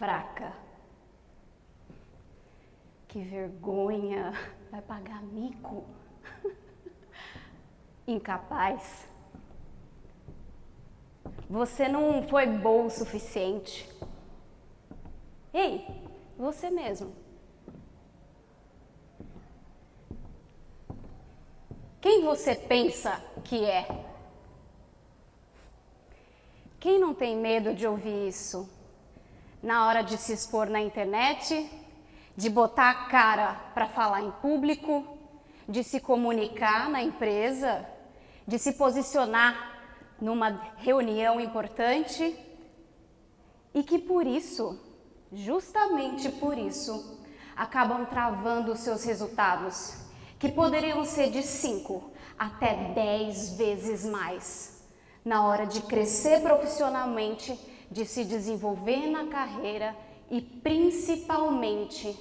fraca. Que vergonha, vai pagar mico. Incapaz. Você não foi bom o suficiente. Ei, você mesmo. Quem você pensa que é? Quem não tem medo de ouvir isso? Na hora de se expor na internet, de botar a cara para falar em público, de se comunicar na empresa, de se posicionar numa reunião importante e que por isso, justamente por isso, acabam travando os seus resultados, que poderiam ser de 5 até 10 vezes mais, na hora de crescer profissionalmente, de se desenvolver na carreira e principalmente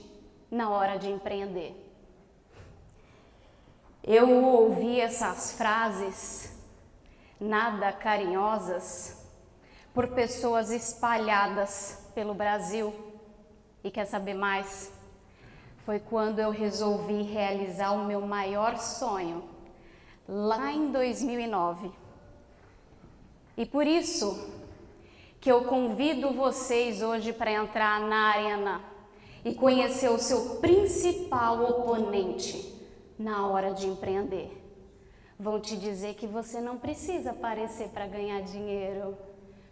na hora de empreender. Eu ouvi essas frases nada carinhosas por pessoas espalhadas pelo Brasil e quer saber mais? Foi quando eu resolvi realizar o meu maior sonho, lá em 2009. E por isso que eu convido vocês hoje para entrar na arena e conhecer o seu principal oponente na hora de empreender. Vão te dizer que você não precisa aparecer para ganhar dinheiro,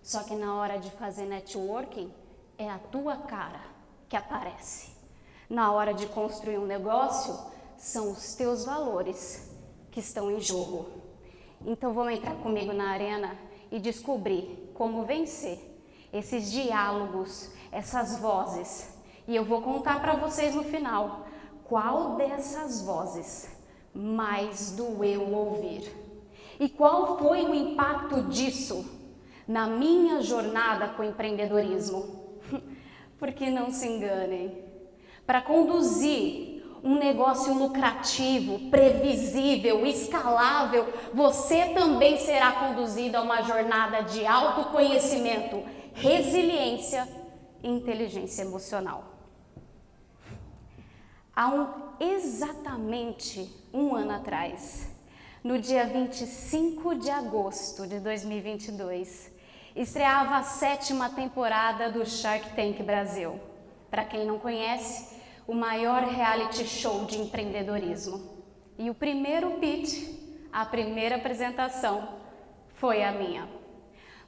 só que na hora de fazer networking é a tua cara que aparece. Na hora de construir um negócio, são os teus valores que estão em jogo. Então vão entrar comigo na arena e descobrir como vencer esses diálogos, essas vozes. E eu vou contar para vocês no final qual dessas vozes mais doeu ouvir. E qual foi o impacto disso na minha jornada com o empreendedorismo? Porque não se enganem, para conduzir um negócio lucrativo, previsível, escalável, você também será conduzido a uma jornada de autoconhecimento, resiliência e inteligência emocional. Há exatamente um ano atrás, no dia 25 de agosto de 2022, estreava a 7ª temporada do Shark Tank Brasil. Para quem não conhece, o maior reality show de empreendedorismo. E o primeiro pitch, a primeira apresentação, foi a minha.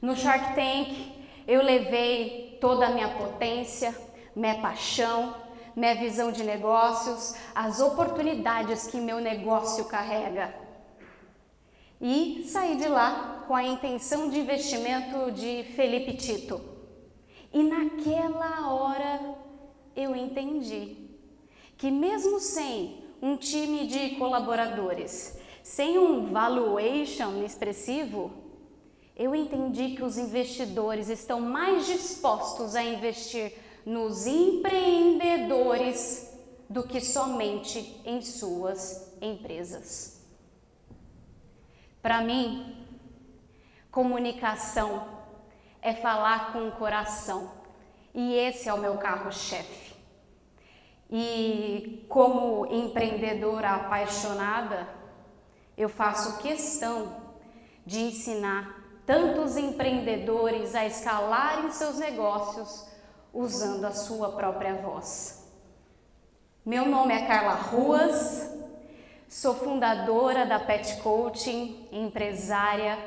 No Shark Tank, eu levei toda a minha potência, minha paixão, minha visão de negócios, as oportunidades que meu negócio carrega. E saí de lá com a intenção de investimento de Felipe Tito. E naquela hora eu entendi que mesmo sem um time de colaboradores, sem um valuation expressivo, eu entendi que os investidores estão mais dispostos a investir nos empreendedores do que somente em suas empresas. Para mim, comunicação é falar com o coração, e esse é o meu carro-chefe. E como empreendedora apaixonada, eu faço questão de ensinar tantos empreendedores a escalarem seus negócios usando a sua própria voz. Meu nome é Carla Ruas, sou fundadora da Pet Coaching, empresária.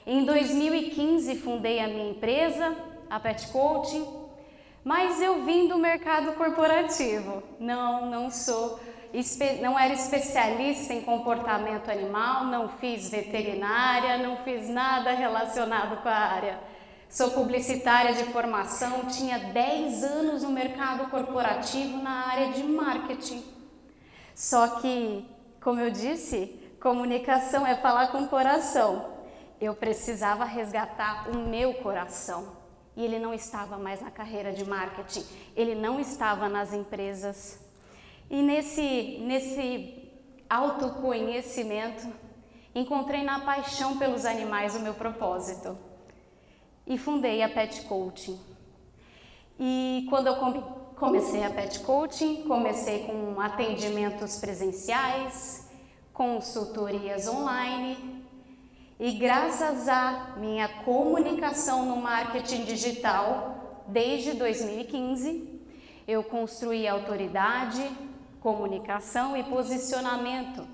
Em 2015 fundei a minha empresa, a Pet Coaching, mas eu vim do mercado corporativo. Não era especialista em comportamento animal, não fiz veterinária, não fiz nada relacionado com a área. Sou publicitária de formação, tinha 10 anos no mercado corporativo na área de marketing. Só que, como eu disse, comunicação é falar com o coração. Eu precisava resgatar o meu coração. E ele não estava mais na carreira de marketing, ele não estava nas empresas. E nesse autoconhecimento, encontrei na paixão pelos animais o meu propósito. E fundei a Pet Coaching. E quando eu comecei a Pet Coaching, comecei com atendimentos presenciais, consultorias online, e graças à minha comunicação no marketing digital, desde 2015, eu construí autoridade, comunicação e posicionamento.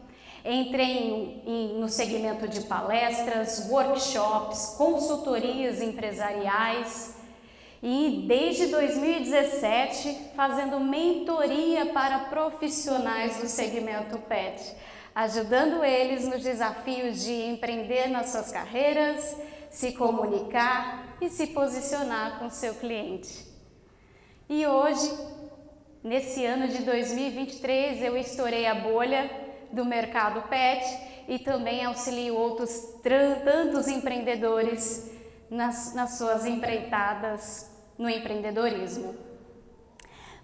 Entrei no segmento de palestras, workshops, consultorias empresariais e desde 2017 fazendo mentoria para profissionais do segmento pet, ajudando eles nos desafios de empreender nas suas carreiras, se comunicar e se posicionar com seu cliente. E hoje, nesse ano de 2023, eu estourei a bolha do mercado pet e também auxilio outros tantos empreendedores nas suas empreitadas no empreendedorismo.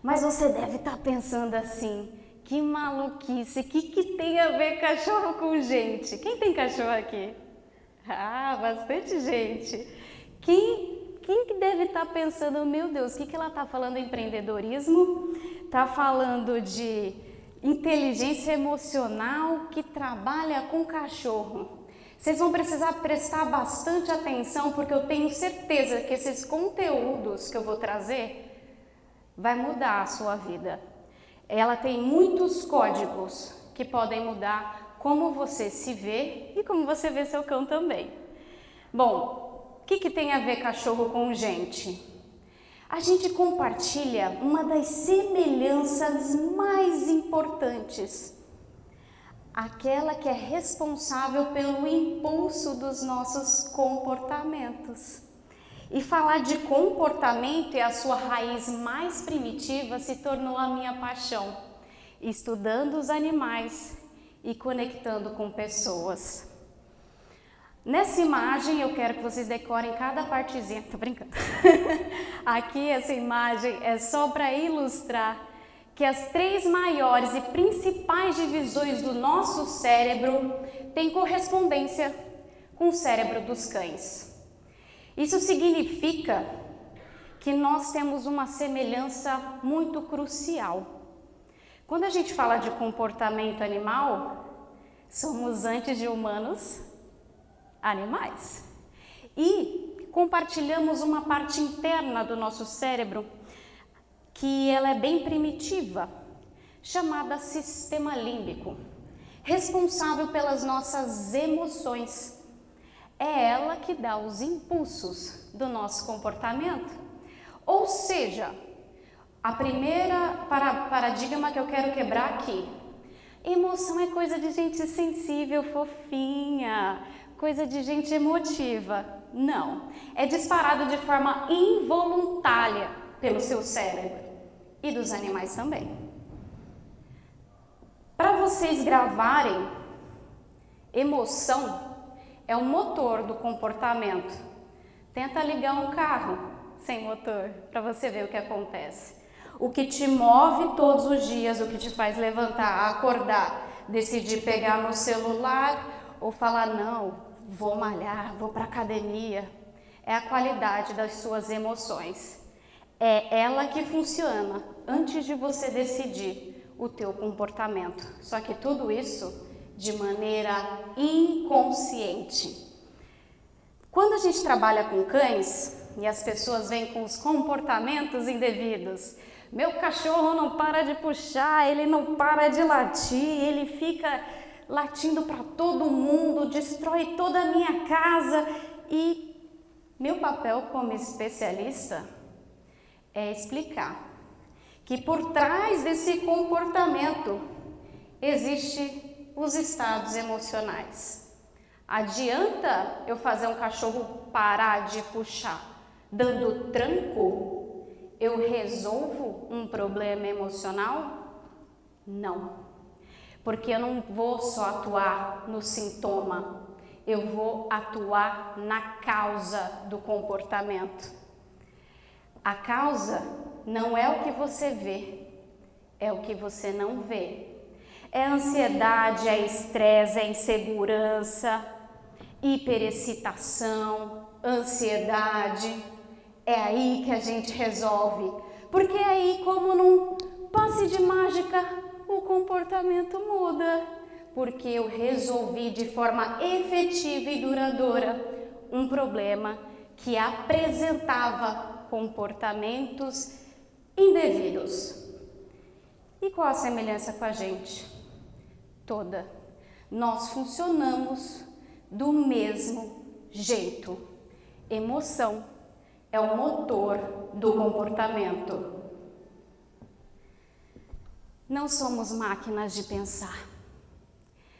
Mas você deve estar pensando assim, que maluquice, que tem a ver cachorro com gente? Quem tem cachorro aqui? Ah, bastante gente. Quem que deve estar pensando, meu Deus, o que ela está falando? Empreendedorismo? Está falando de inteligência emocional que trabalha com cachorro. Vocês vão precisar prestar bastante atenção, porque eu tenho certeza que esses conteúdos que eu vou trazer vai mudar a sua vida. Ela tem muitos códigos que podem mudar como você se vê e como você vê seu cão também. Bom, o que tem a ver cachorro com gente? A gente compartilha uma das semelhanças mais importantes, aquela que é responsável pelo impulso dos nossos comportamentos. E falar de comportamento e a sua raiz mais primitiva se tornou a minha paixão, estudando os animais e conectando com pessoas. Nessa imagem eu quero que vocês decorem cada partezinha, tô brincando. Aqui essa imagem é só para ilustrar que as 3 maiores e principais divisões do nosso cérebro têm correspondência com o cérebro dos cães. Isso significa que nós temos uma semelhança muito crucial. Quando a gente fala de comportamento animal, somos antes de humanos, animais. E compartilhamos uma parte interna do nosso cérebro que ela é bem primitiva, chamada sistema límbico, responsável pelas nossas emoções. É ela que dá os impulsos do nosso comportamento. Ou seja, a primeira paradigma que eu quero quebrar aqui: emoção é coisa de gente sensível, fofinha, coisa de gente emotiva. Não, é disparado de forma involuntária pelo seu cérebro e dos animais também. Para vocês gravarem, emoção é o motor do comportamento. Tenta ligar um carro sem motor para você ver o que acontece. O que te move todos os dias, o que te faz levantar, acordar, decidir pegar no celular ou falar não, vou malhar, vou para academia, é a qualidade das suas emoções. É ela que funciona antes de você decidir o teu comportamento. Só que tudo isso de maneira inconsciente. Quando a gente trabalha com cães e as pessoas vêm com os comportamentos indevidos, meu cachorro não para de puxar, ele não para de latir, ele fica latindo para todo mundo, destrói toda a minha casa. E meu papel como especialista é explicar que por trás desse comportamento existe os estados emocionais. Adianta eu fazer um cachorro parar de puxar dando tranco? Eu resolvo um problema emocional? Não. Porque eu não vou só atuar no sintoma, eu vou atuar na causa do comportamento. A causa não é o que você vê, é o que você não vê. É ansiedade, é estresse, é insegurança, hiperexcitação, ansiedade, É aí que a gente resolve, porque é aí, como num passe de mágica, o comportamento muda, porque eu resolvi de forma efetiva e duradoura um problema que apresentava comportamentos indevidos. E qual a semelhança com a gente? Toda. Nós funcionamos do mesmo jeito. Emoção é o motor do comportamento. Não somos máquinas de pensar.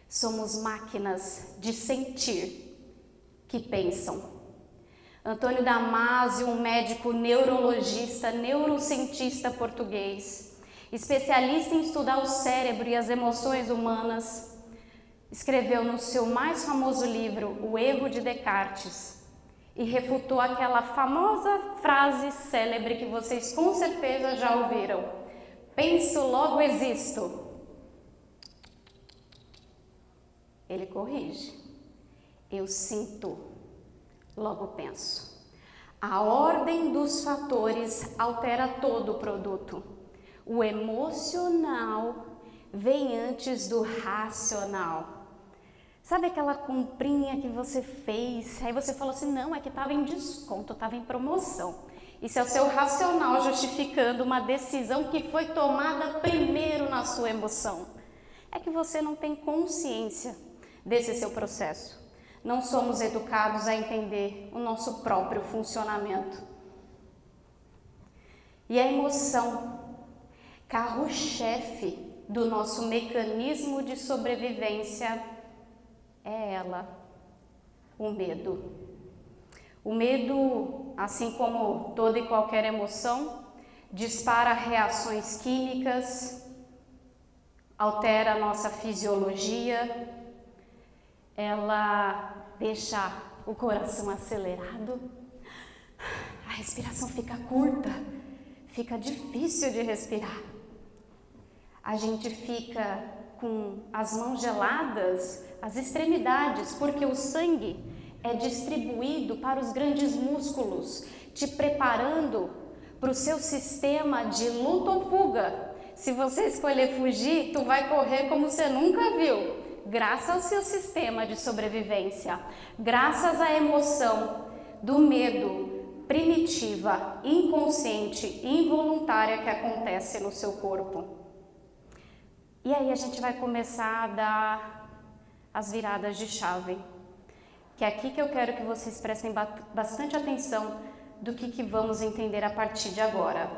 Somos máquinas de sentir que pensam. Antônio Damasio, um médico neurologista, neurocientista português, especialista em estudar o cérebro e as emoções humanas, escreveu no seu mais famoso livro, O Erro de Descartes, e refutou aquela famosa frase célebre que vocês com certeza já ouviram: penso, logo existo. Ele corrige: eu sinto, logo penso. A ordem dos fatores altera todo o produto. O emocional vem antes do racional. Sabe aquela comprinha que você fez, aí você falou assim, não, é que estava em desconto, estava em promoção. Isso é o seu racional justificando uma decisão que foi tomada primeiro na sua emoção. É que você não tem consciência desse seu processo. Não somos educados a entender o nosso próprio funcionamento. E a emoção, carro-chefe do nosso mecanismo de sobrevivência, é ela, o medo. O medo, assim como toda e qualquer emoção, dispara reações químicas, altera a nossa fisiologia, ela deixa o coração acelerado, a respiração fica curta, fica difícil de respirar. A gente fica com as mãos geladas, as extremidades, porque o sangue é distribuído para os grandes músculos, te preparando para o seu sistema de luta ou fuga. Se você escolher fugir, tu vai correr como você nunca viu, graças ao seu sistema de sobrevivência, graças à emoção do medo primitiva, inconsciente, involuntária que acontece no seu corpo. E aí a gente vai começar a dar as viradas de chave, que é aqui que eu quero que vocês prestem bastante atenção do que vamos entender a partir de agora.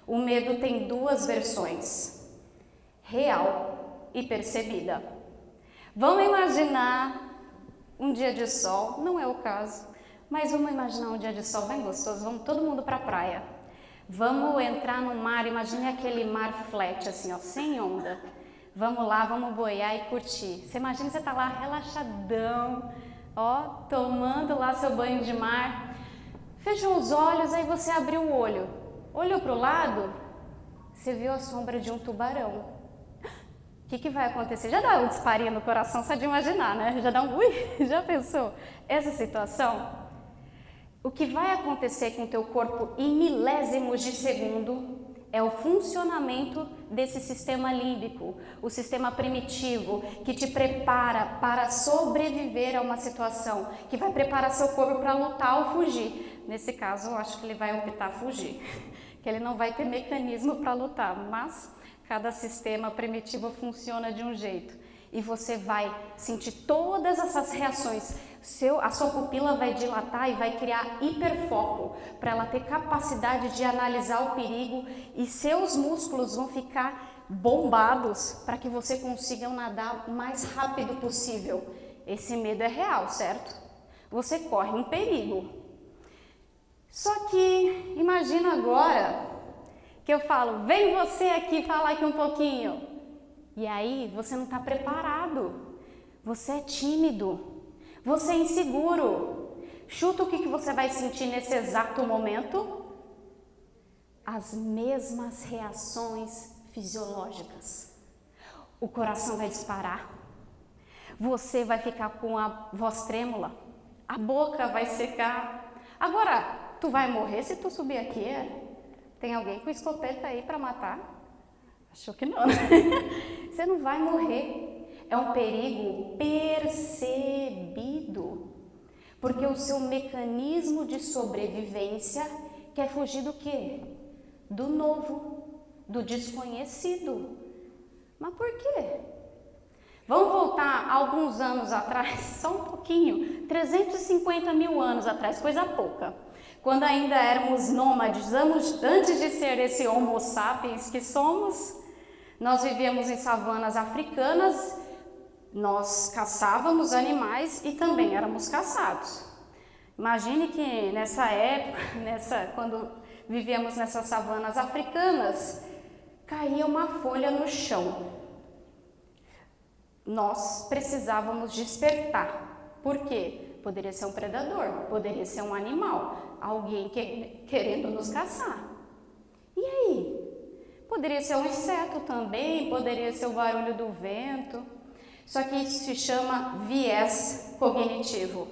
O medo tem duas versões, real e percebida. Vamos imaginar um dia de sol, não é o caso, mas vamos imaginar um dia de sol bem gostoso, vamos todo mundo para a praia. Vamos entrar no mar, imagine aquele mar flat, assim, ó, sem onda. Vamos lá, vamos boiar e curtir. Você imagina, você tá lá relaxadão, ó, tomando lá seu banho de mar. Fechou os olhos, aí você abriu o olho. Olhou para o lado, você viu a sombra de um tubarão. O que vai acontecer? Já dá um disparinho no coração só de imaginar, né? Já dá um ui, já pensou? Essa situação? O que vai acontecer com o teu corpo em milésimos de segundo é o funcionamento desse sistema límbico, o sistema primitivo que te prepara para sobreviver a uma situação, que vai preparar seu corpo para lutar ou fugir. Nesse caso, eu acho que ele vai optar fugir, que ele não vai ter mecanismo para lutar, mas cada sistema primitivo funciona de um jeito. E você vai sentir todas essas reações. A sua pupila vai dilatar e vai criar hiperfoco para ela ter capacidade de analisar o perigo e seus músculos vão ficar bombados para que você consiga nadar o mais rápido possível. Esse medo é real, certo? Você corre um perigo. Só que imagina agora que eu falo, vem você aqui falar aqui um pouquinho. E aí você não está preparado, você é tímido, você é inseguro. Chuta o que você vai sentir nesse exato momento? As mesmas reações fisiológicas. O coração vai disparar, você vai ficar com a voz trêmula, a boca vai secar. Agora, Tu vai morrer se tu subir aqui? Tem alguém com escopeta aí para matar? Achou que não, né? Você não vai morrer. É um perigo percebido. Porque o seu mecanismo de sobrevivência quer fugir do quê? Do novo, do desconhecido. Mas por quê? Vamos voltar alguns anos atrás, só um pouquinho, 350 mil anos atrás, coisa pouca. Quando ainda éramos nômades, antes de ser esse homo sapiens que somos, nós vivíamos em savanas africanas, nós caçávamos animais e também éramos caçados. Imagine que nessa época, quando vivíamos nessas savanas africanas, caía uma folha no chão. Nós precisávamos despertar. Por quê? Poderia ser um predador, poderia ser um animal, alguém querendo nos caçar. E aí? Poderia ser um inseto também, poderia ser o barulho do vento. Só que isso se chama viés cognitivo.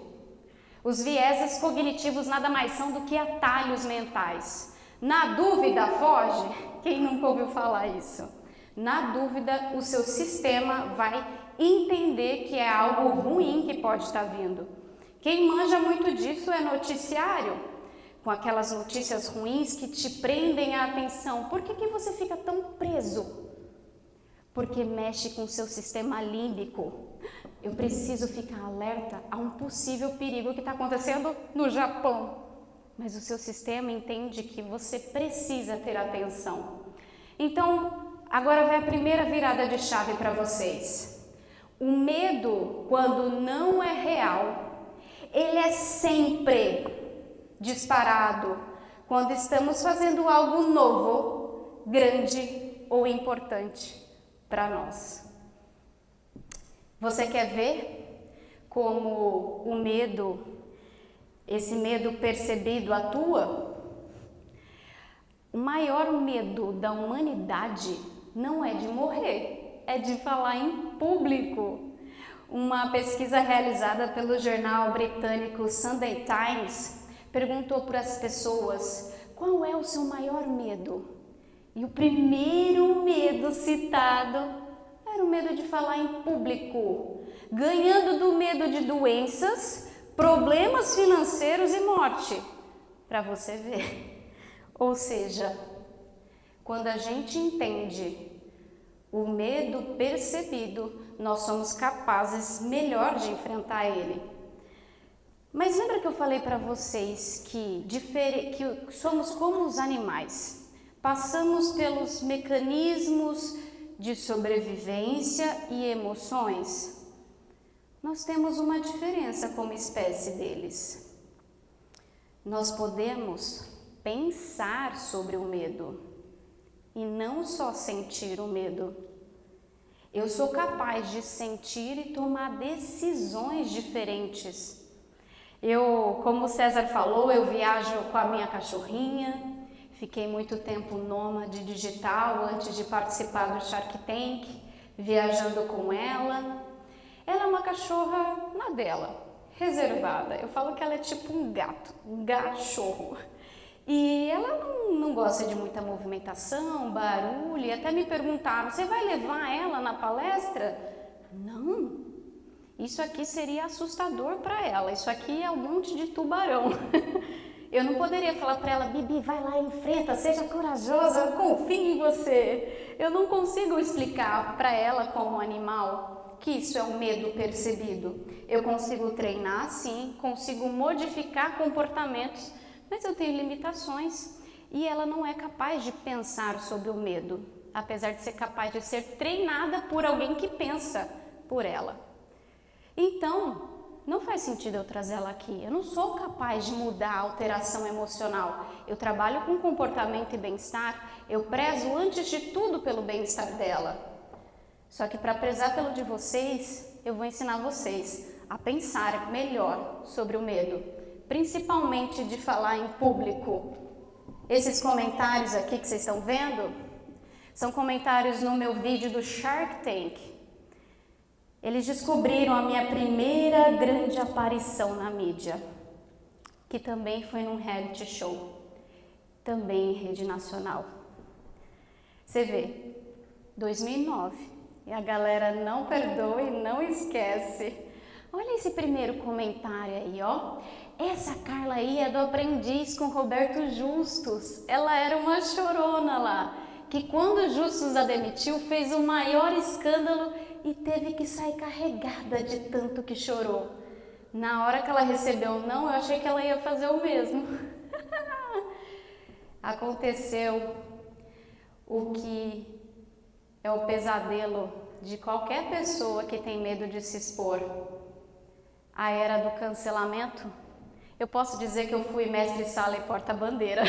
Os vieses cognitivos nada mais são do que atalhos mentais. Na dúvida, foge. Quem nunca ouviu falar isso? Na dúvida, o seu sistema vai entender que é algo ruim que pode estar vindo. Quem manja muito disso é noticiário, com aquelas notícias ruins que te prendem a atenção. Por que você fica tão preso? Porque mexe com o seu sistema límbico. Eu preciso ficar alerta a um possível perigo que está acontecendo no Japão. Mas o seu sistema entende que você precisa ter atenção. Então, agora vai a primeira virada de chave para vocês. O medo, quando não é real, ele é sempre disparado quando estamos fazendo algo novo, grande ou importante para nós. Você quer ver como o medo, esse medo percebido atua? O maior medo da humanidade não é de morrer, é de falar em público. Uma pesquisa realizada pelo jornal britânico Sunday Times perguntou para as pessoas qual é o seu maior medo. E o primeiro medo citado era o medo de falar em público, ganhando do medo de doenças, problemas financeiros e morte, para você ver. Ou seja, quando a gente entende o medo percebido, nós somos capazes melhor de enfrentar ele. Mas lembra que eu falei para vocês que somos como os animais? Passamos pelos mecanismos de sobrevivência e emoções. Nós temos uma diferença como espécie deles. Nós podemos pensar sobre o medo e não só sentir o medo. Eu sou capaz de sentir e tomar decisões diferentes. Como o César falou, eu viajo com a minha cachorrinha, fiquei muito tempo nômade digital antes de participar do Shark Tank, viajando com ela. Ela é uma cachorra na dela, reservada. Eu falo que ela é tipo um gato, um cachorro. E ela não gosta de muita movimentação, barulho, e até me perguntaram, você vai levar ela na palestra? Não, isso aqui seria assustador para ela, isso aqui é um monte de tubarão. Eu não poderia falar para ela, Bibi, vai lá, enfrenta, seja corajosa, eu confio em você. Eu não consigo explicar para ela como animal que isso é um medo percebido. Eu consigo treinar, sim, consigo modificar comportamentos, mas eu tenho limitações e ela não é capaz de pensar sobre o medo, apesar de ser capaz de ser treinada por alguém que pensa por ela. Então, não faz sentido eu trazer ela aqui. Eu não sou capaz de mudar a alteração emocional. Eu trabalho com comportamento e bem-estar, eu prezo antes de tudo pelo bem-estar dela. Só que para prezar pelo de vocês, eu vou ensinar vocês a pensar melhor sobre o medo, principalmente de falar em público. Esses comentários aqui que vocês estão vendo, são comentários no meu vídeo do Shark Tank. Eles descobriram a minha primeira grande aparição na mídia. que também foi num reality show, também em rede nacional. Você vê, 2009, e a galera não perdoa e não esquece. Olha esse primeiro comentário aí, ó. Essa Carla aí é do Aprendiz com Roberto Justus. Ela era uma chorona lá, que quando o Justus a demitiu, fez o maior escândalo e teve que sair carregada de tanto que chorou. Na hora que ela recebeu o não, eu achei que ela ia fazer o mesmo. Aconteceu o que é o pesadelo de qualquer pessoa que tem medo de se expor. A era do cancelamento. Eu posso dizer que eu fui mestre-sala e porta-bandeira.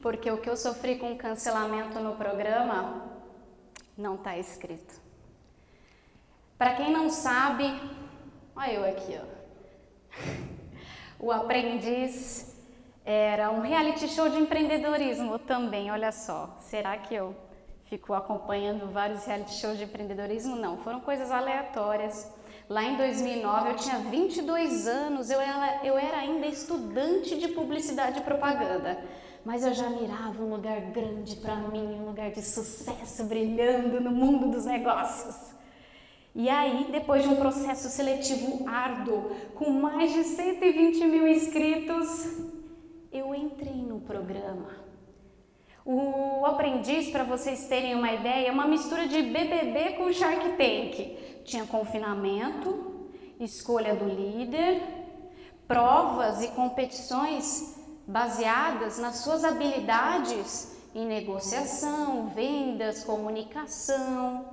Porque o que eu sofri com cancelamento no programa não está escrito. Para quem não sabe, olha eu aqui, ó. O Aprendiz era um reality show de empreendedorismo também, olha só. Será que eu fico acompanhando vários reality shows de empreendedorismo? Não, foram coisas aleatórias. Lá em 2009 eu tinha 22 anos, eu era ainda estudante de publicidade e propaganda. Mas eu já mirava um lugar grande para mim, um lugar de sucesso, brilhando no mundo dos negócios. E aí, depois de um processo seletivo árduo, com mais de 120 mil inscritos, eu entrei no programa. O Aprendiz, para vocês terem uma ideia, é uma mistura de BBB com Shark Tank. Tinha confinamento, escolha do líder, provas e competições baseadas nas suas habilidades em negociação, vendas, comunicação,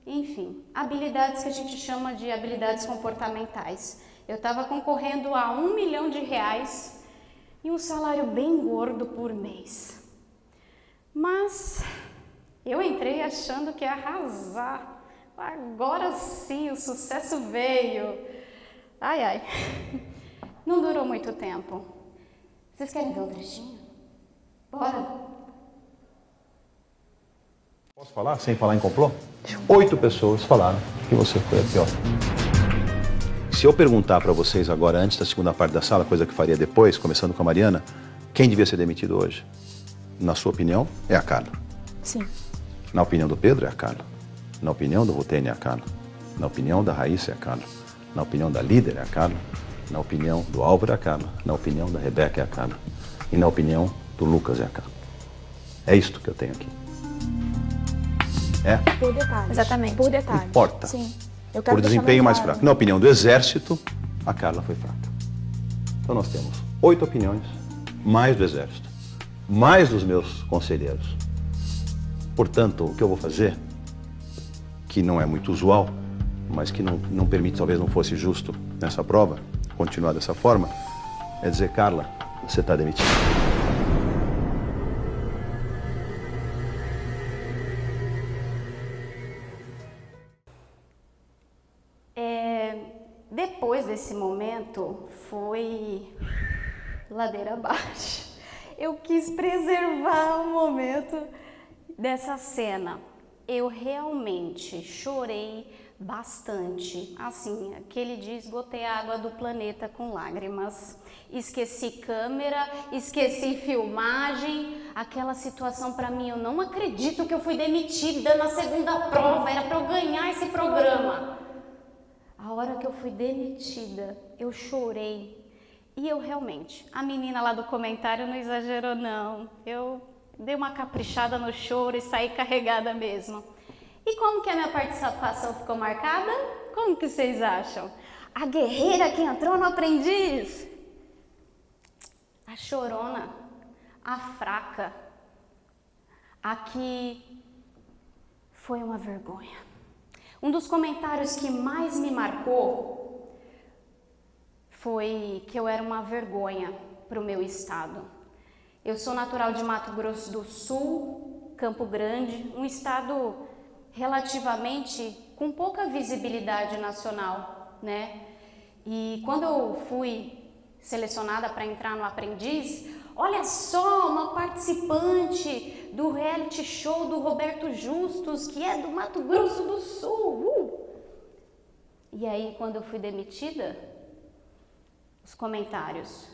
enfim, habilidades que a gente chama de habilidades comportamentais. Eu estava concorrendo a R$1 milhão e um salário bem gordo por mês. Mas eu entrei achando que ia arrasar. Agora sim, o sucesso veio. Ai, ai. Não durou muito tempo. Vocês querem ver um trechinho? Bora! Posso falar sem falar em complô? 8 pessoas falaram que você foi a pior. Se eu perguntar para vocês agora, antes da segunda parte da sala, coisa que faria depois, começando com a Mariana, quem devia ser demitido hoje? Na sua opinião, é a Carla. Sim. Na opinião do Pedro, é a Carla. Na opinião do Rutene, é a Carla. Na opinião da Raíssa, é a Carla. Na opinião da líder, é a Carla. Na opinião do Álvaro, é a Carla. Na opinião da Rebeca, é a Carla. E na opinião do Lucas, é a Carla. É isto que eu tenho aqui. É? Por detalhes. Exatamente. Por detalhes. Importa. Sim. Eu quero Por deixar desempenho bem mais claro. fraco. Na opinião do Exército, a Carla foi fraca. Então nós temos 8 opiniões, mais do Exército, mais dos meus conselheiros. Portanto, o que eu vou fazer, que não é muito usual, mas que não permite, talvez não fosse justo nessa prova, continuar dessa forma, é dizer, Carla, você está demitida. Depois desse momento, foi ladeira abaixo. Eu quis preservar o momento dessa cena. Eu realmente chorei bastante. Assim, aquele dia esgotei a água do planeta com lágrimas. Esqueci câmera, esqueci filmagem. Aquela situação para mim, eu não acredito que eu fui demitida na segunda prova. Era para eu ganhar esse programa. A hora que eu fui demitida, eu chorei. E eu realmente, a menina lá do comentário não exagerou não. Eu dei uma caprichada no choro e saí carregada mesmo. E como que a minha participação ficou marcada? Como que vocês acham? A guerreira que entrou no Aprendiz. A chorona, a fraca. A que foi uma vergonha. Um dos comentários que mais me marcou foi que eu era uma vergonha para o meu estado. Eu sou natural de Mato Grosso do Sul, Campo Grande, um estado relativamente com pouca visibilidade nacional, né? E quando eu fui selecionada para entrar no Aprendiz, olha só, uma participante do reality show do Roberto Justus, que é do Mato Grosso do Sul. E aí, quando eu fui demitida, os comentários,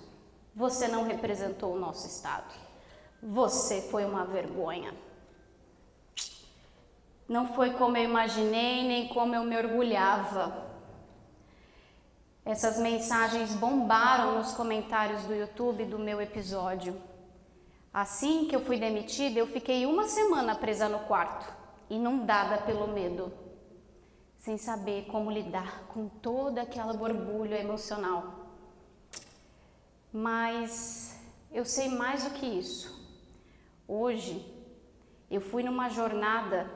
Você não representou o nosso estado. Você foi uma vergonha. Não foi como eu imaginei, nem como eu me orgulhava. Essas mensagens bombaram nos comentários do YouTube do meu episódio. Assim que eu fui demitida, eu fiquei 1 semana presa no quarto, inundada pelo medo, sem saber como lidar com toda aquela borbulha emocional. Mas eu sei mais do que isso. Hoje, eu fui numa jornada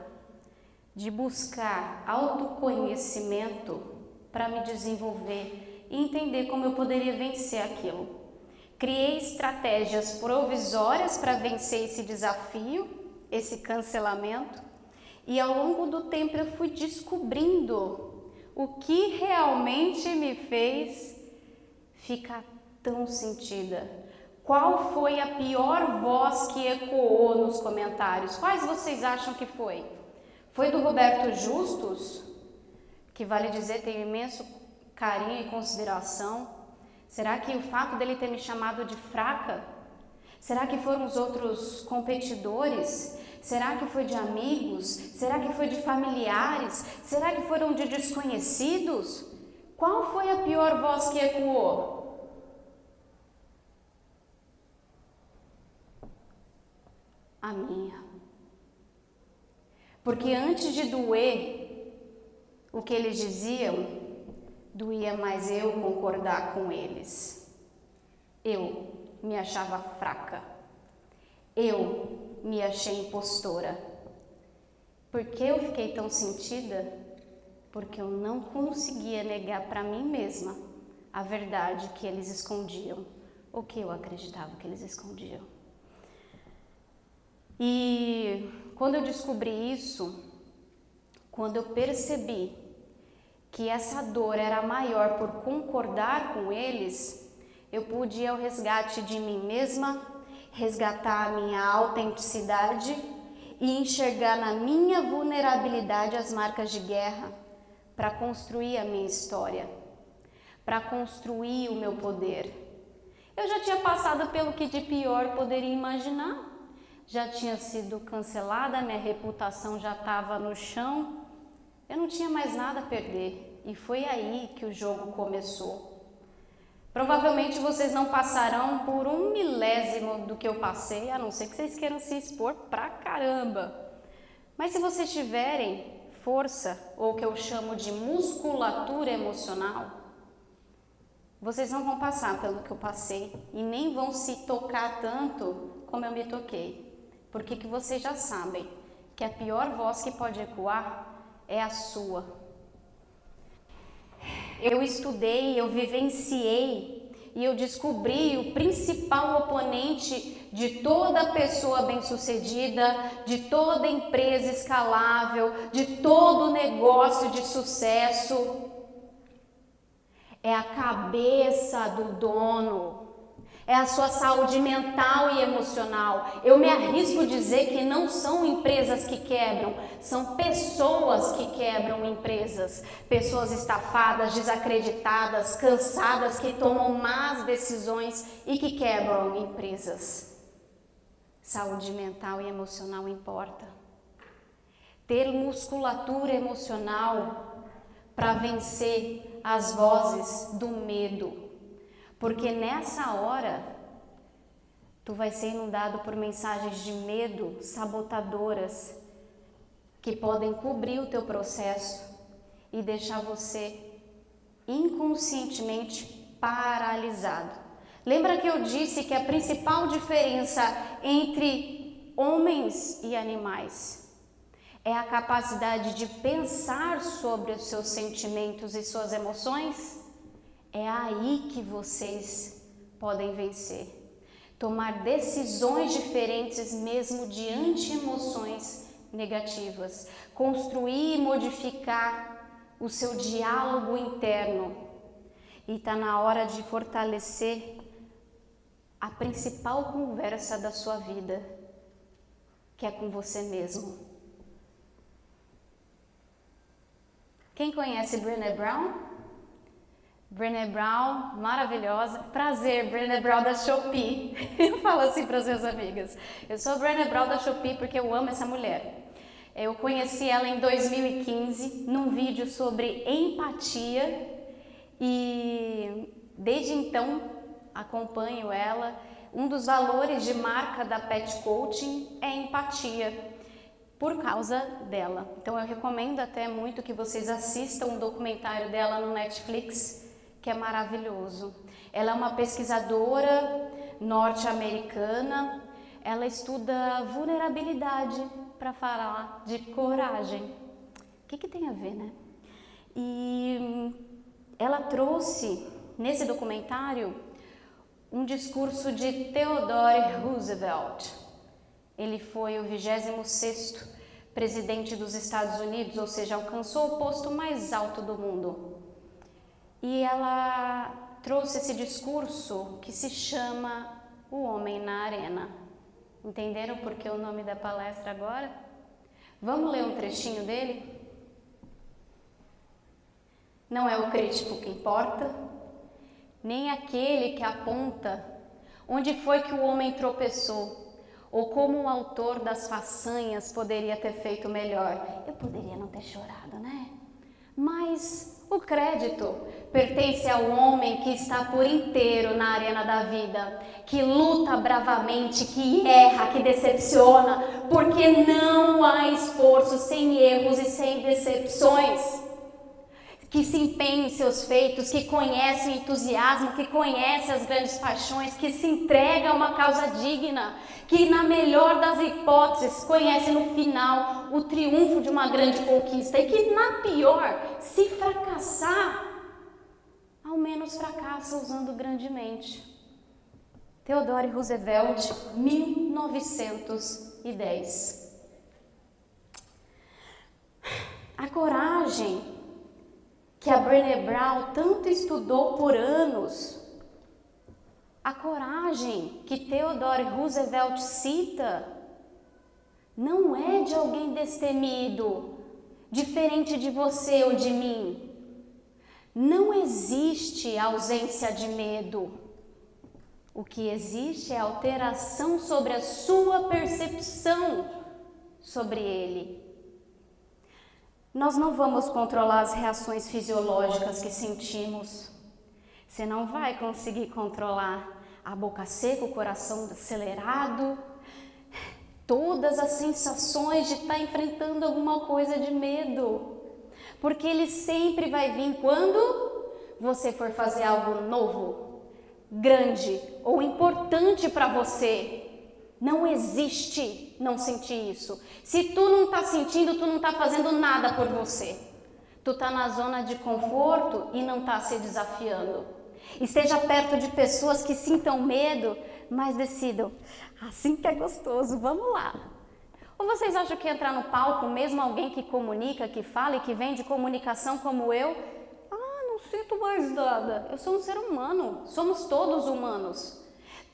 de buscar autoconhecimento para me desenvolver e entender como eu poderia vencer aquilo. Criei estratégias provisórias para vencer esse desafio, esse cancelamento, e ao longo do tempo eu fui descobrindo o que realmente me fez ficar tão sentida. Qual foi a pior voz que ecoou nos comentários? Quais vocês acham que foi? Foi do Roberto Justus, que vale dizer tem imenso carinho e consideração? Será que o fato dele ter me chamado de fraca? Será que foram os outros competidores? Será que foi de amigos? Será que foi de familiares? Será que foram de desconhecidos? Qual foi a pior voz que ecoou? A minha. Porque antes de doer o que eles diziam, doía mais eu concordar com eles. Eu me achava fraca. Eu me achei impostora. Por que eu fiquei tão sentida? Porque eu não conseguia negar para mim mesma a verdade que eles escondiam, ou que eu acreditava que eles escondiam. E quando eu descobri isso, quando eu percebi que essa dor era maior por concordar com eles, eu pude ir ao resgate de mim mesma, resgatar a minha autenticidade e enxergar na minha vulnerabilidade as marcas de guerra para construir a minha história, para construir o meu poder. Eu já tinha passado pelo que de pior poderia imaginar. Já tinha sido cancelada, minha reputação já estava no chão, eu não tinha mais nada a perder e foi aí que o jogo começou. Provavelmente vocês não passarão por 1/1000 do que eu passei, a não ser que vocês queiram se expor pra caramba. Mas se vocês tiverem força, ou o que eu chamo de musculatura emocional, vocês não vão passar pelo que eu passei e nem vão se tocar tanto como eu me toquei. Porque que vocês já sabem que a pior voz que pode ecoar é a sua. Eu estudei, eu vivenciei e eu descobri o principal oponente de toda pessoa bem-sucedida, de toda empresa escalável, de todo negócio de sucesso. É a cabeça do dono. É a sua saúde mental e emocional. Eu me arrisco a dizer que não são empresas que quebram, são pessoas que quebram empresas. Pessoas estafadas, desacreditadas, cansadas, que tomam más decisões e que quebram empresas. Saúde mental e emocional importa. Ter musculatura emocional para vencer as vozes do medo. Porque nessa hora, tu vai ser inundado por mensagens de medo sabotadoras que podem cobrir o teu processo e deixar você inconscientemente paralisado. Lembra que eu disse que a principal diferença entre homens e animais é a capacidade de pensar sobre os seus sentimentos e suas emoções? É aí que vocês podem vencer. Tomar decisões diferentes mesmo diante de emoções negativas. Construir e modificar o seu diálogo interno. E está na hora de fortalecer a principal conversa da sua vida, que é com você mesmo. Quem conhece Brené Brown? Brené Brown, maravilhosa. Prazer, Brené Brown da Shopee. Eu falo assim para as minhas amigas. Eu sou a Brené Brown da Shopee porque eu amo essa mulher. Eu conheci ela em 2015 num vídeo sobre empatia e desde então acompanho ela. Um dos valores de marca da Pet Coaching é empatia, por causa dela. Então eu recomendo até muito que vocês assistam um documentário dela no Netflix, que é maravilhoso. Ela é uma pesquisadora norte-americana, ela estuda vulnerabilidade para falar de coragem. O que tem a ver, né? E ela trouxe nesse documentário um discurso de Theodore Roosevelt. Ele foi o 26º presidente dos Estados Unidos, ou seja, alcançou o posto mais alto do mundo. E ela trouxe esse discurso que se chama O Homem na Arena. Entenderam por que o nome da palestra agora? Vamos ler um trechinho dele? Não é o crítico que importa, nem aquele que aponta onde foi que o homem tropeçou, ou como o autor das façanhas poderia ter feito melhor. Eu poderia não ter chorado, né? Mas o crédito pertence ao homem que está por inteiro na arena da vida, que luta bravamente, que erra, que decepciona, porque não há esforço sem erros e sem decepções. Que se empenha em seus feitos, que conhece o entusiasmo, que conhece as grandes paixões, que se entrega a uma causa digna, que na melhor das hipóteses conhece no final o triunfo de uma grande conquista e que na pior, se fracassar, ao menos fracassa usando grandemente. Theodore Roosevelt, 1910. A coragem que a Brené Brown tanto estudou por anos, a coragem que Theodore Roosevelt cita, não é de alguém destemido, diferente de você ou de mim. Não existe ausência de medo. O que existe é alteração sobre a sua percepção sobre ele. Nós não vamos controlar as reações fisiológicas que sentimos. Você não vai conseguir controlar a boca seca, o coração acelerado, todas as sensações de estar enfrentando alguma coisa de medo. Porque ele sempre vai vir quando você for fazer algo novo, grande ou importante para você. Não existe não sentir isso. Se tu não tá sentindo, tu não tá fazendo nada por você. Tu tá na zona de conforto e não tá se desafiando. Esteja perto de pessoas que sintam medo, mas decidam, assim que é gostoso, vamos lá. Ou vocês acham que entrar no palco, mesmo alguém que comunica, que fala e que vem de comunicação como eu, não sinto mais nada. Eu sou um ser humano, somos todos humanos.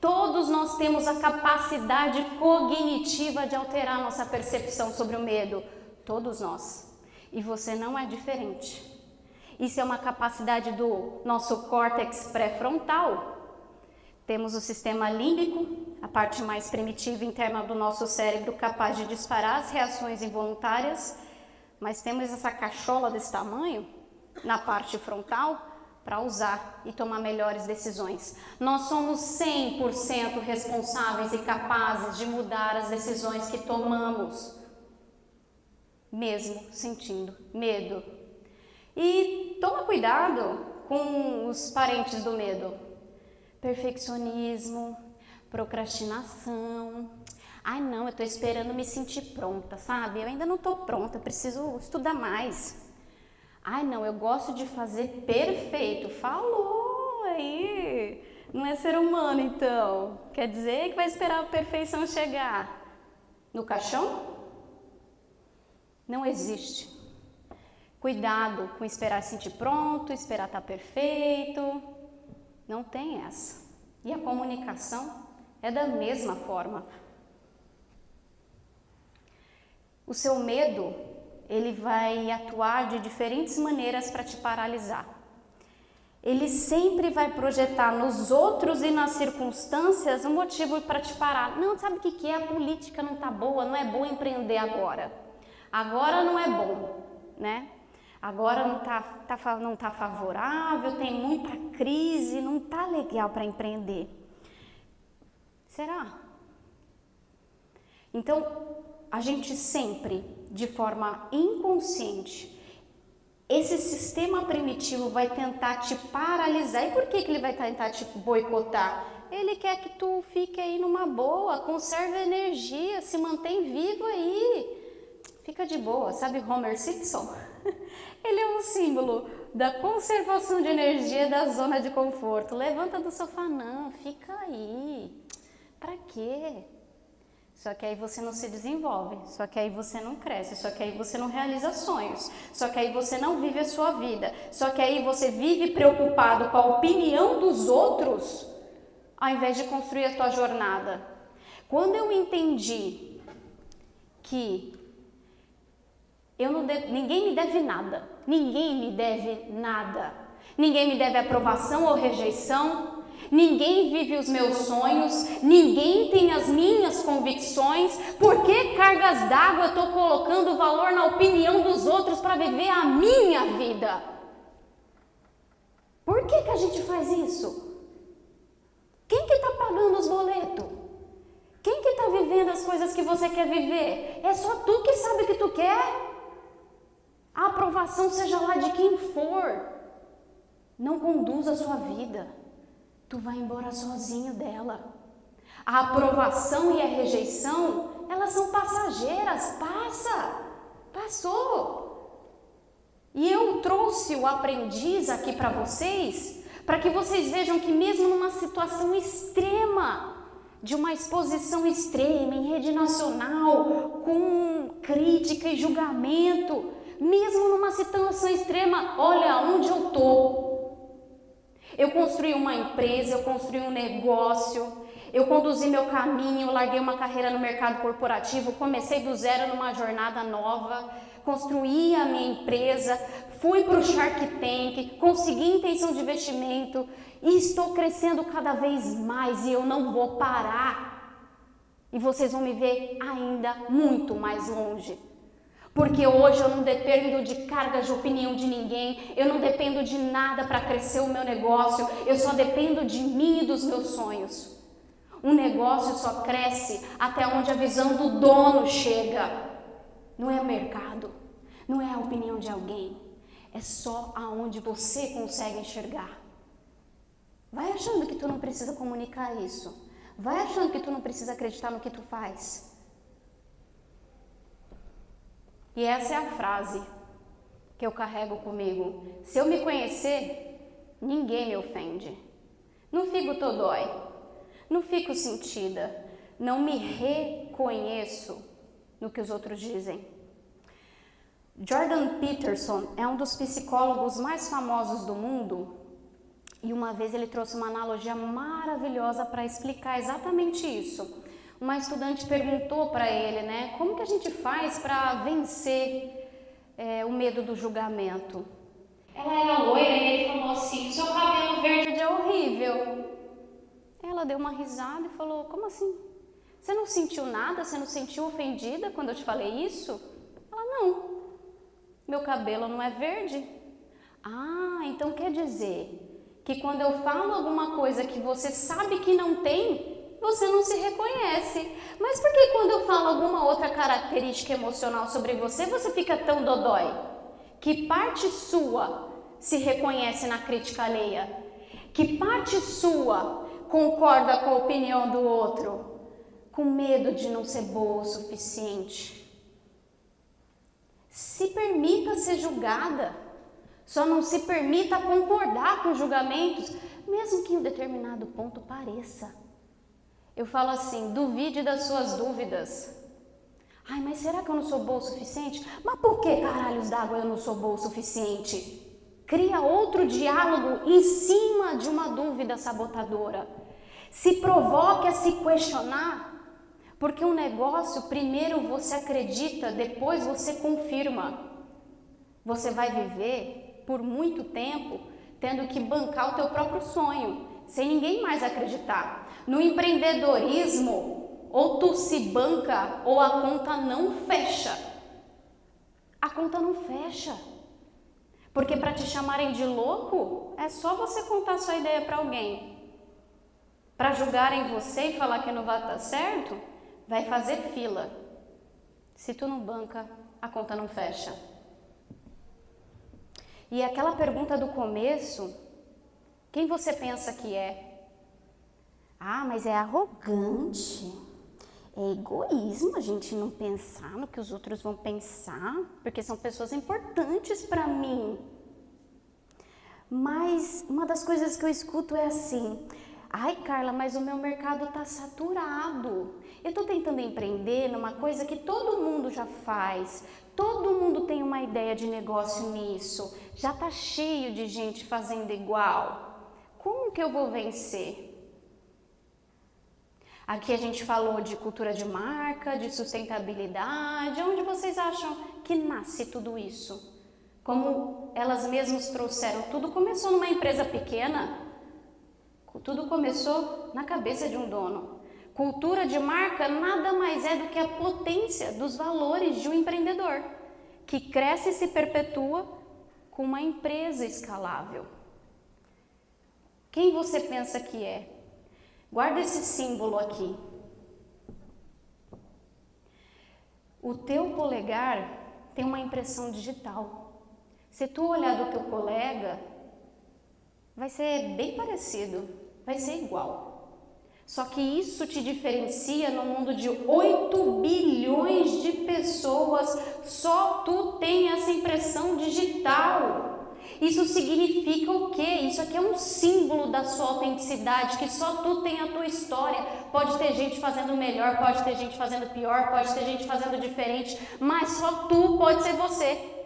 Todos nós temos a capacidade cognitiva de alterar nossa percepção sobre o medo. Todos nós. E você não é diferente. Isso é uma capacidade do nosso córtex pré-frontal. Temos o sistema límbico, a parte mais primitiva interna do nosso cérebro, capaz de disparar as reações involuntárias. Mas temos essa cachola desse tamanho, na parte frontal, para usar e tomar melhores decisões. Nós somos 100% responsáveis e capazes de mudar as decisões que tomamos, mesmo sentindo medo. E toma cuidado com os parentes do medo. Perfeccionismo, procrastinação. Ai não, eu tô esperando me sentir pronta, sabe? Eu ainda não tô pronta, preciso estudar mais. Ai não, eu gosto de fazer perfeito. Falou aí. Não é ser humano então. Quer dizer que vai esperar a perfeição chegar. No caixão? Não existe. Cuidado com esperar sentir pronto, esperar estar perfeito. Não tem essa. E a comunicação é da mesma forma. O seu medo, ele vai atuar de diferentes maneiras para te paralisar. ele sempre vai projetar nos outros e nas circunstâncias um motivo para te parar. Não, sabe o que é? A política não tá boa, não é bom empreender agora. Agora não é bom, né? Agora não tá favorável, tem muita crise, não tá legal para empreender. Será? Então, a gente sempre, de forma inconsciente, esse sistema primitivo vai tentar te paralisar. E por que ele vai tentar te boicotar? Ele quer que tu fique aí numa boa, conserve a energia, se mantém vivo aí. Fica de boa, sabe Homer Simpson? Ele é um símbolo da conservação de energia da zona de conforto. Levanta do sofá, não, fica aí. Pra quê? Só que aí você não se desenvolve, só que aí você não cresce, só que aí você não realiza sonhos, só que aí você não vive a sua vida, só que aí você vive preocupado com a opinião dos outros, ao invés de construir a tua jornada. Quando eu entendi que ninguém me deve nada, ninguém me deve nada, ninguém me deve aprovação ou rejeição, ninguém vive os meus sonhos, ninguém tem as minhas convicções. Por que cargas d'água eu estou colocando valor na opinião dos outros para viver a minha vida? Por que a gente faz isso? Quem que está pagando os boletos? Quem que está vivendo as coisas que você quer viver? É só tu que sabe o que tu quer? A aprovação, seja lá de quem for, não conduz a sua vida. Tu vai embora sozinho dela. A aprovação e a rejeição, elas são passageiras, passou. E eu trouxe o aprendiz aqui para vocês, para que vocês vejam que mesmo numa situação extrema, de uma exposição extrema em rede nacional, com crítica e julgamento, mesmo numa situação extrema, olha onde eu tô. Eu construí uma empresa, eu construí um negócio, eu conduzi meu caminho, larguei uma carreira no mercado corporativo, comecei do zero numa jornada nova, construí a minha empresa, fui para o Shark Tank, consegui intenção de investimento e estou crescendo cada vez mais e eu não vou parar. E vocês vão me ver ainda muito mais longe. Porque hoje eu não dependo de cargas de opinião de ninguém, eu não dependo de nada para crescer o meu negócio, eu só dependo de mim e dos meus sonhos. Um negócio só cresce até onde a visão do dono chega. Não é o mercado, não é a opinião de alguém, é só aonde você consegue enxergar. Vai achando que tu não precisa comunicar isso, vai achando que tu não precisa acreditar no que tu faz. E essa é a frase que eu carrego comigo. Se eu me conhecer, ninguém me ofende. Não fico todói, não fico sentida, não me reconheço no que os outros dizem. Jordan Peterson é um dos psicólogos mais famosos do mundo e uma vez ele trouxe uma analogia maravilhosa para explicar exatamente isso. Uma estudante perguntou para ele, né, como que a gente faz para vencer o medo do julgamento? Ela era loira e ele falou assim, seu cabelo verde é horrível. Ela deu uma risada e falou, como assim? Você não sentiu nada? Você não se sentiu ofendida quando eu te falei isso? Ela, não, meu cabelo não é verde. Ah, então quer dizer que quando eu falo alguma coisa que você sabe que não tem, você não se reconhece. Mas por que quando eu falo alguma outra característica emocional sobre você, você fica tão dodói? Que parte sua se reconhece na crítica alheia? Que parte sua concorda com a opinião do outro? Com medo de não ser boa o suficiente? Se permita ser julgada. Só não se permita concordar com julgamentos, mesmo que em um determinado ponto pareça. Eu falo assim, duvide das suas dúvidas. Ai, mas será que eu não sou boa o suficiente? Mas por que caralhos d'água eu não sou boa o suficiente? Cria outro diálogo em cima de uma dúvida sabotadora. Se provoque a se questionar, porque um negócio, primeiro você acredita, depois você confirma. Você vai viver por muito tempo tendo que bancar o teu próprio sonho, sem ninguém mais acreditar. No empreendedorismo, ou tu se banca ou a conta não fecha. A conta não fecha. Porque para te chamarem de louco, é só você contar sua ideia para alguém. Para julgarem você e falar que não vai dar certo, vai fazer fila. Se tu não banca, a conta não fecha. E aquela pergunta do começo, quem você pensa que é? Ah, mas é arrogante, é egoísmo a gente não pensar no que os outros vão pensar, porque são pessoas importantes para mim. Mas uma das coisas que eu escuto é assim: ai, Carla, mas o meu mercado está saturado. Eu estou tentando empreender numa coisa que todo mundo já faz. Todo mundo tem uma ideia de negócio nisso. Já está cheio de gente fazendo igual. Como que eu vou vencer? Aqui a gente falou de cultura de marca, de sustentabilidade. Onde vocês acham que nasce tudo isso? Como elas mesmas trouxeram, tudo começou numa empresa pequena. Tudo começou na cabeça de um dono. Cultura de marca nada mais é do que a potência dos valores de um empreendedor, que cresce e se perpetua com uma empresa escalável. Quem você pensa que é? Guarda esse símbolo aqui. O teu polegar tem uma impressão digital. Se tu olhar do teu colega, vai ser bem parecido, vai ser igual. Só que isso te diferencia no mundo de 8 bilhões de pessoas, só tu tem essa impressão digital. Isso significa o quê? Isso aqui é um símbolo da sua autenticidade, que só tu tem a tua história. Pode ter gente fazendo melhor, pode ter gente fazendo pior, pode ter gente fazendo diferente, mas só tu pode ser você.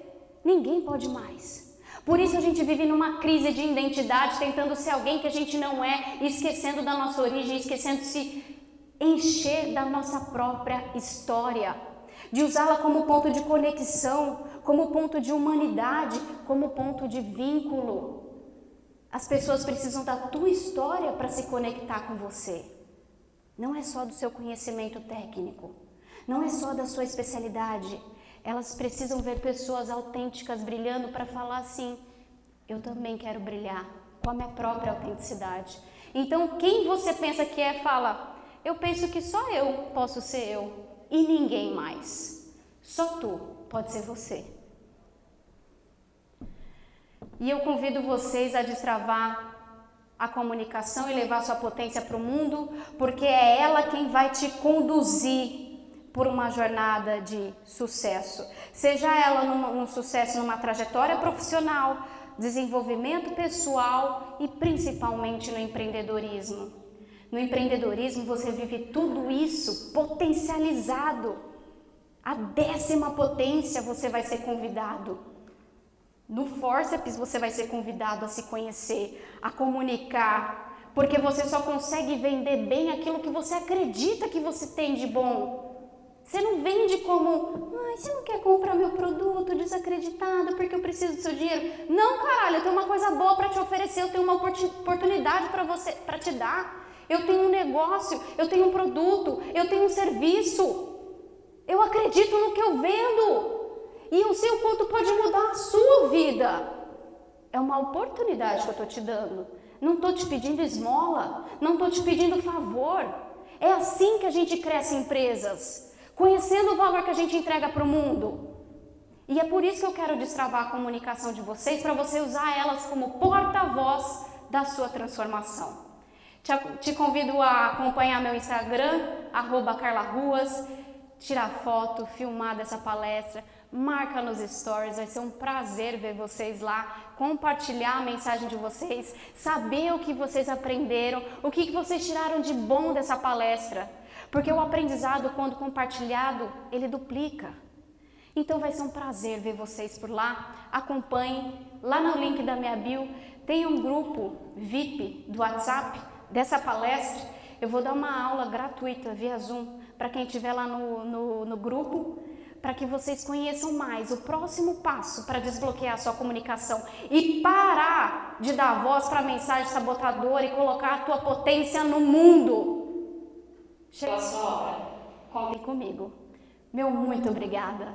Ninguém pode mais. Por isso a gente vive numa crise de identidade, tentando ser alguém que a gente não é, esquecendo da nossa origem, esquecendo de se encher da nossa própria história, de usá-la como ponto de conexão, como ponto de humanidade, como ponto de vínculo. As pessoas precisam da tua história para se conectar com você. Não é só do seu conhecimento técnico, não é só da sua especialidade. Elas precisam ver pessoas autênticas brilhando para falar assim: eu também quero brilhar com a minha própria autenticidade. Então, quem você pensa que é, fala: eu penso que só eu posso ser eu e ninguém mais. Só tu pode ser você. E eu convido vocês a destravar a comunicação e levar sua potência para o mundo, porque é ela quem vai te conduzir por uma jornada de sucesso, seja ela num sucesso numa trajetória profissional, desenvolvimento pessoal e principalmente no empreendedorismo. No empreendedorismo você vive tudo isso potencializado. A 10ª potência você vai ser convidado. No Forceps você vai ser convidado a se conhecer, a comunicar, porque você só consegue vender bem aquilo que você acredita que você tem de bom. Você não vende como: ai, você não quer comprar meu produto desacreditado porque eu preciso do seu dinheiro. Não, caralho, eu tenho uma coisa boa para te oferecer, eu tenho uma oportunidade para te dar. Eu tenho um negócio, eu tenho um produto, eu tenho um serviço. Eu acredito no que eu vendo. E eu sei o quanto pode mudar a sua vida. É uma oportunidade que eu estou te dando. Não estou te pedindo esmola, não estou te pedindo favor. É assim que a gente cresce empresas. Conhecendo o valor que a gente entrega para o mundo. E é por isso que eu quero destravar a comunicação de vocês, para você usar elas como porta-voz da sua transformação. Te convido a acompanhar meu Instagram, @carlaruas, tirar foto, filmar dessa palestra, marca nos stories, vai ser um prazer ver vocês lá, compartilhar a mensagem de vocês, saber o que vocês aprenderam, o que vocês tiraram de bom dessa palestra. Porque o aprendizado, quando compartilhado, ele duplica. Então vai ser um prazer ver vocês por lá. Acompanhem. Lá no link da minha bio tem um grupo VIP do WhatsApp dessa palestra. Eu vou dar uma aula gratuita via Zoom para quem estiver lá no grupo, para que vocês conheçam mais o próximo passo para desbloquear a sua comunicação e parar de dar voz para a mensagem sabotadora e colocar a tua potência no mundo. Chegou a sua hora. Contem comigo. Meu muito obrigada.